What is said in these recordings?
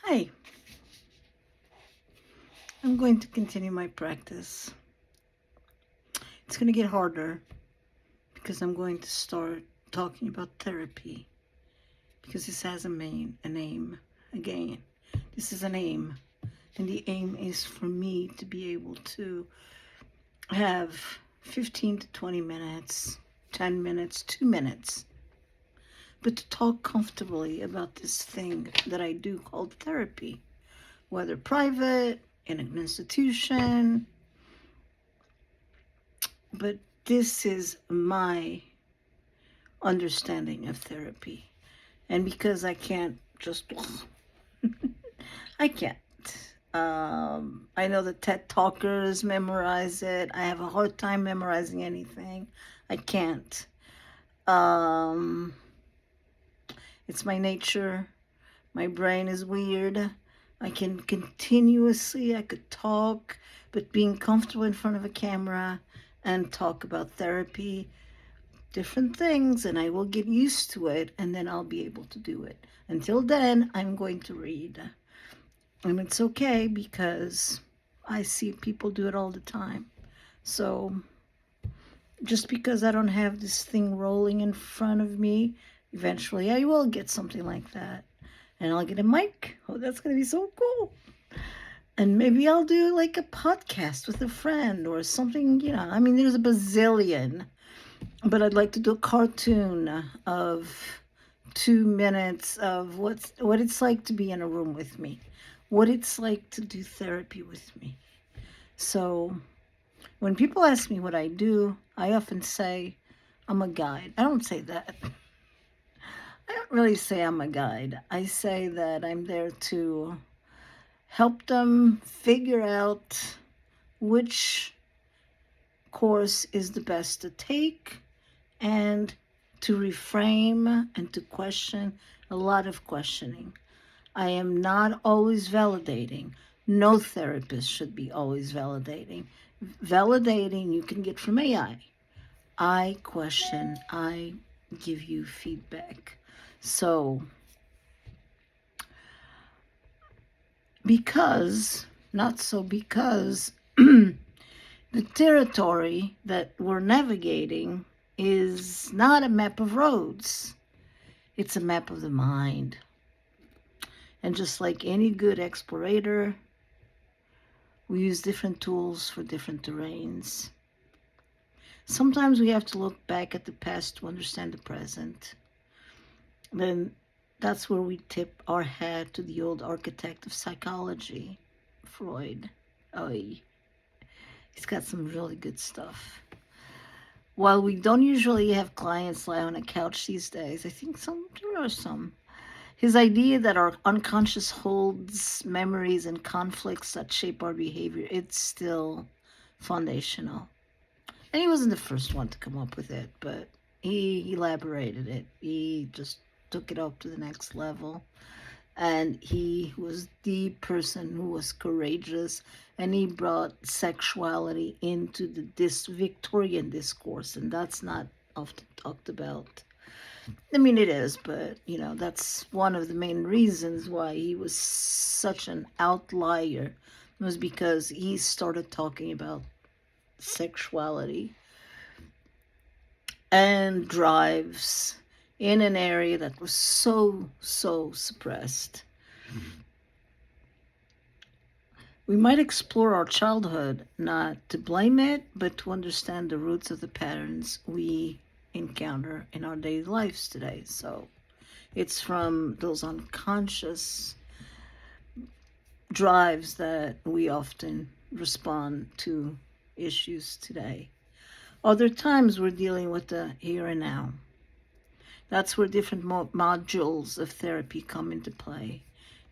Hi, I'm going to continue my practice. It's going to get harder because I'm going to start talking about therapy because this has a name. Again, this is an aim, and the aim is for me to be able to have 15 to 20 minutes, 10 minutes, 2 minutes, but to talk comfortably about this thing that I do called therapy, whether private, in an institution, but this is my understanding of therapy. And because I can't just, I can't. I know the TED Talkers memorize it. I have a hard time memorizing anything. I can't. Um, it's my nature. My brain is weird. I could talk, but being comfortable in front of a camera and talk about therapy, different things, and I will get used to it, and then I'll be able to do it. Until then, I'm going to read. And it's okay because I see people do it all the time. So just because I don't have this thing rolling in front of me, eventually I will get something like that. And I'll get a mic. Oh, that's going to be so cool. And maybe I'll do like a podcast with a friend or something, I mean, there's a bazillion. But I'd like to do a cartoon of 2 minutes of what it's like to be in a room with me, what it's like to do therapy with me. So when people ask me what I do, I often say I'm a guide. I don't say that. I don't really say I'm a guide. I say that I'm there to help them figure out which course is the best to take and to reframe and to question, a lot of questioning. I am not always validating. No therapist should be always validating. Validating you can get from AI. I question, I give you feedback. So, because the territory that we're navigating is not a map of roads, it's a map of the mind. And just like any good explorator, we use different tools for different terrains. Sometimes we have to look back at the past to understand the present. Then that's where we tip our hat to the old architect of psychology, Freud. Oh, he's got some really good stuff. While we don't usually have clients lie on a couch these days, I think there are some. His idea that our unconscious holds memories and conflicts that shape our behavior, it's still foundational. And he wasn't the first one to come up with it, but he elaborated it. He just took it up to the next level. And he was the person who was courageous, and he brought sexuality into this Victorian discourse, and that's not often talked about. I mean, it is, but that's one of the main reasons why he was such an outlier, was because he started talking about sexuality and drives in an area that was so suppressed. We might explore our childhood, not to blame it, but to understand the roots of the patterns we encounter in our daily lives today. So it's from those unconscious drives that we often respond to issues today. Other times we're dealing with the here and now. That's where different modules of therapy come into play.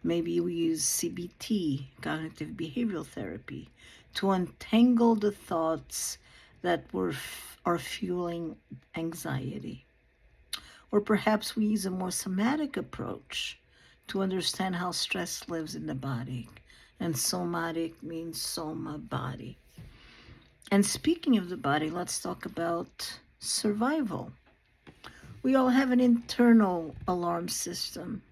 Maybe we use CBT, cognitive behavioral therapy, to untangle the thoughts that are fueling anxiety. Or perhaps we use a more somatic approach to understand how stress lives in the body. And somatic means soma, body. And speaking of the body, let's talk about survival. We all have an internal alarm system.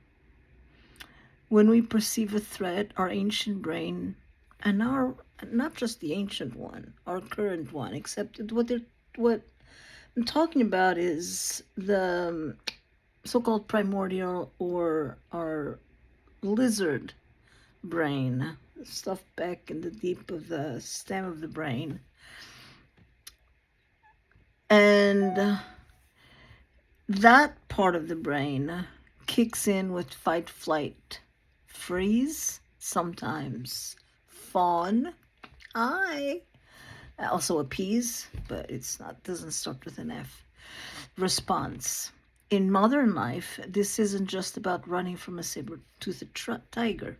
When we perceive a threat, our ancient brain, and our, not just the ancient one, our current one, except that what I'm talking about is the so-called primordial, or our lizard brain, stuff back in the deep of the stem of the brain. And that part of the brain kicks in with fight, flight, freeze, sometimes fawn, also appease, but it's not, doesn't start with an F, response. In modern life, this isn't just about running from a saber-toothed tiger.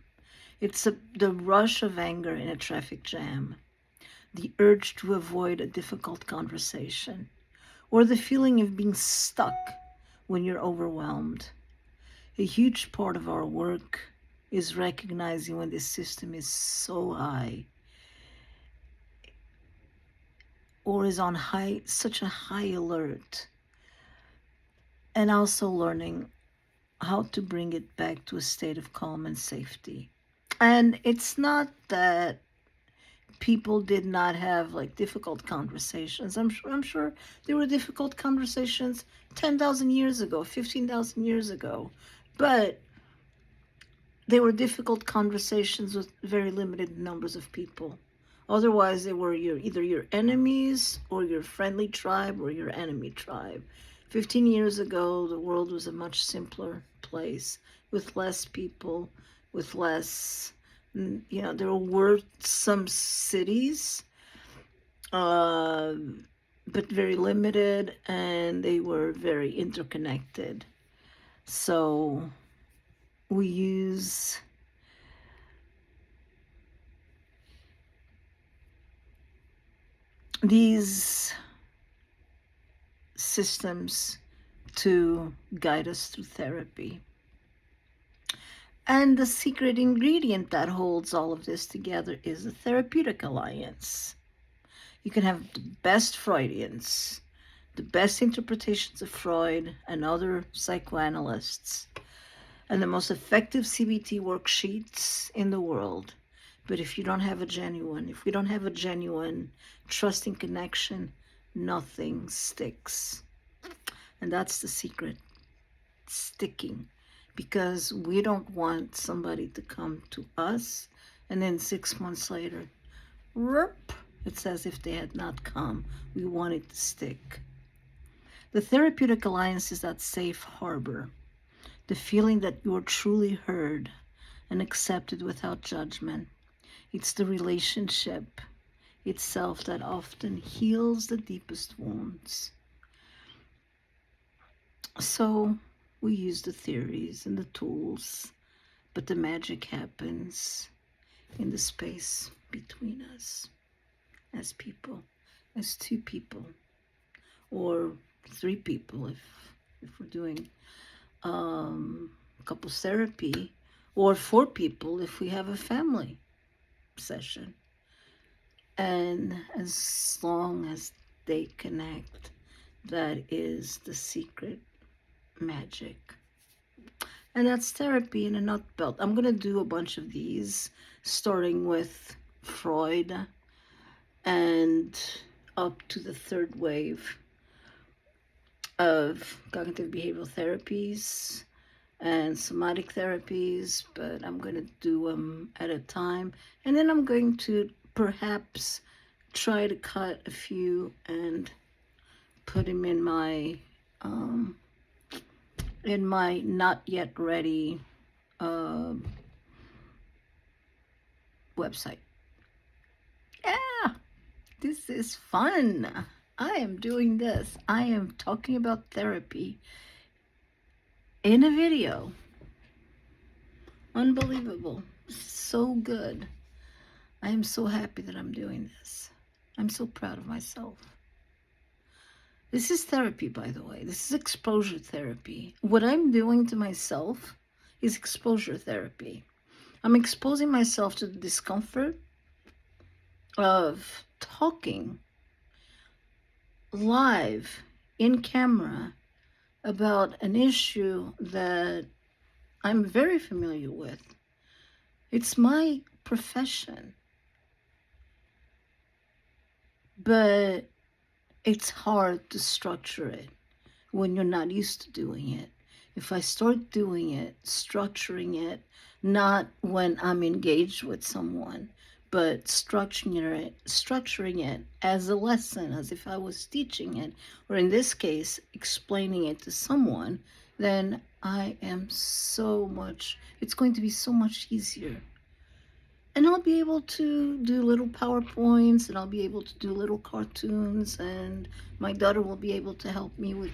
It's the rush of anger in a traffic jam, the urge to avoid a difficult conversation, or the feeling of being stuck when you're overwhelmed. A huge part of our work is recognizing when this system is so high, or is on such a high alert, and also learning how to bring it back to a state of calm and safety. And it's not that people did not have like difficult conversations. I'm sure there were difficult conversations 10,000 years ago, 15,000 years ago, but they were difficult conversations with very limited numbers of people. Otherwise, they were either your enemies or your friendly tribe or your enemy tribe. 15 years ago, the world was a much simpler place with less people, with less, there were some cities, but very limited, and they were very interconnected. So we use these systems to guide us through therapy. And the secret ingredient that holds all of this together is the therapeutic alliance. You can have the best Freudians, the best interpretations of Freud and other psychoanalysts, and the most effective CBT worksheets in the world. But if we don't have a genuine trusting connection, nothing sticks. And that's the secret, sticking. Because we don't want somebody to come to us and then 6 months later, it's as if they had not come. We want it to stick. The therapeutic alliance is that safe harbor, the feeling that you're truly heard and accepted without judgment. It's the relationship itself that often heals the deepest wounds. So we use the theories and the tools, but the magic happens in the space between us as people, as two people, or three people if we're doing couples therapy, or 4 people if we have a family session. And as long as they connect, that is the secret magic. And that's therapy in a nutshell. I'm going to do a bunch of these, starting with Freud and up to the third wave of cognitive behavioral therapies and somatic therapies, but I'm going to do them at a time. And then I'm going to perhaps try to cut a few and put them in my not yet ready website. Yeah, this is fun. I am doing this. I am talking about therapy in a video. Unbelievable. So good. I am so happy that I'm doing this. I'm so proud of myself. This is therapy, by the way. This is exposure therapy. What I'm doing to myself is exposure therapy. I'm exposing myself to the discomfort of talking live in camera about an issue that I'm very familiar with. It's my profession, but it's hard to structure it when you're not used to doing it. If I start doing it, structuring it, not when I'm engaged with someone, but structuring it as a lesson, as if I was teaching it, or in this case, explaining it to someone, then it's going to be so much easier. And I'll be able to do little PowerPoints, and I'll be able to do little cartoons, and my daughter will be able to help me with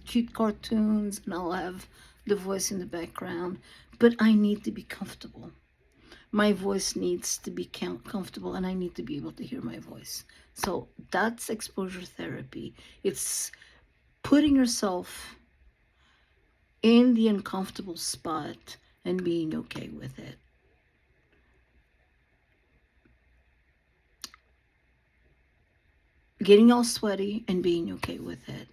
cute cartoons, and I'll have the voice in the background. But I need to be comfortable. My voice needs to be comfortable, and I need to be able to hear my voice. So that's exposure therapy. It's putting yourself in the uncomfortable spot and being okay with it. Getting all sweaty and being okay with it.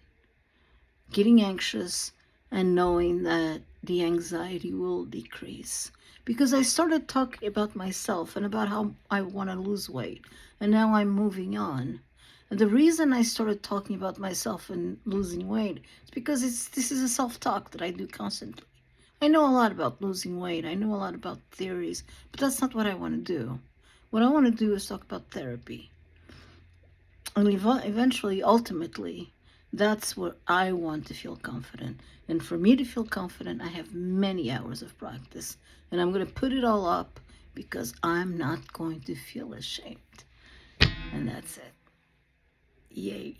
Getting anxious and knowing that the anxiety will decrease. Because I started talking about myself and about how I want to lose weight, and now I'm moving on. And the reason I started talking about myself and losing weight is because this is a self-talk that I do constantly. I know a lot about losing weight. I know a lot about theories, but that's not what I want to do. What I want to do is talk about therapy. And eventually, ultimately, that's where I want to feel confident. And for me to feel confident, I have many hours of practice. And I'm going to put it all up because I'm not going to feel ashamed. And that's it. Yay.